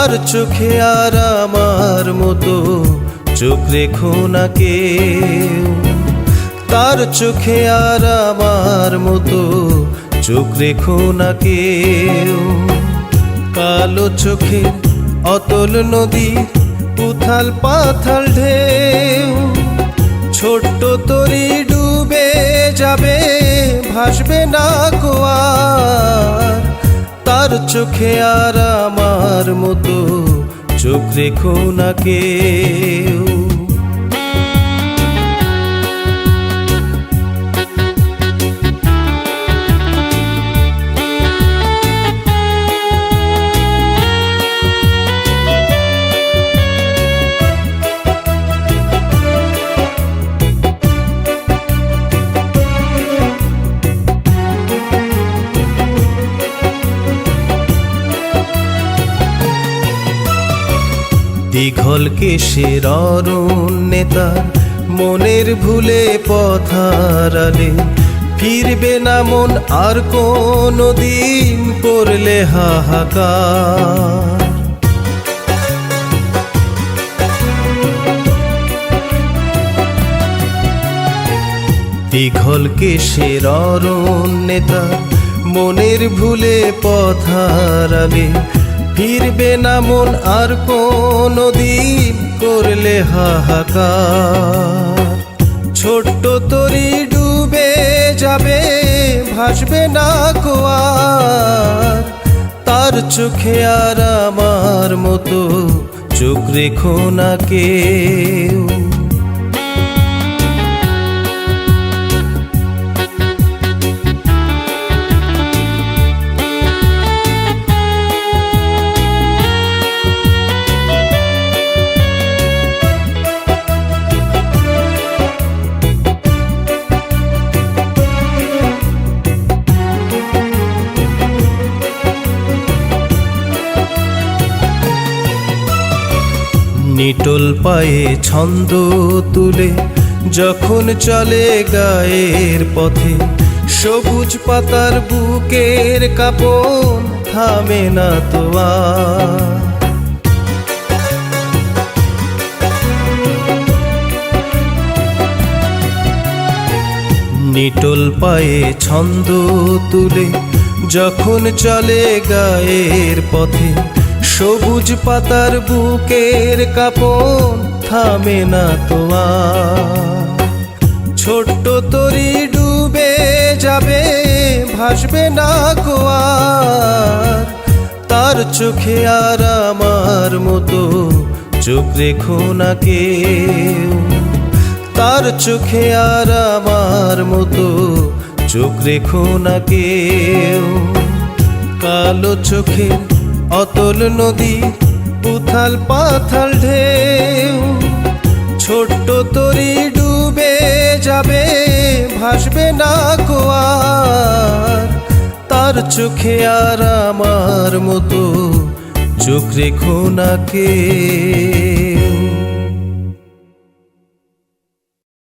তার চোখে আর আমার মতো চোখ রেখো না কেউ। তার চোখে আর আমার মতো চোখ রেখো না কেউ। কালো চোখে অতল নদী উথাল পাথাল ঢেউ, ছোট্ট তরি ডুবে যাবে ভাসবে না গোয়ার। তার চোখে আর আমার মতো চোখ রেখো না কেউ। দীঘল কেশের অরণ্যে তার মনের ভুলে পথ হারালে, ফিরবে না মন আর কোনো দিন করলে হাহাকার। দীঘল কেশের অরণ্যে তার মনের ভুলে পথ হারালে, ফিরবে না মন আর কোনো দিন করলে হাহাকার। ছোট্ট তরি ডুবে যাবে ভাসবে না গোয়ার। তার চোখে আর আমার মতো চোখ রেখো না কেউ। নিটোল পায়ে ছন্দ তুলে যখন চলে গায়ের পথে, সবুজ পাতার বুকের কাঁপন থামে না তো আর। নিটোল পায়ে ছন্দ তুলে যখন চলে গায়ের পথে, সবুজ পাতার বুকের কাঁপন থামে না তো আর। ছোট্ট তরি ডুবে যাবে ভাসবে না গোয়ার। তার চোখে আর আমার মতো চোখ রেখো না কেউ। তার চোখে আর আমার মতো চোখ রেখো না কেউ। কালো চোখে অতল নদী উথাল পাথাল ঢেউ, ছোট্ট তরি ডুবে যাবে ভাসবে না গোয়ার। তার চোখে আর আমার মতো চোখ রেখো না কেউ।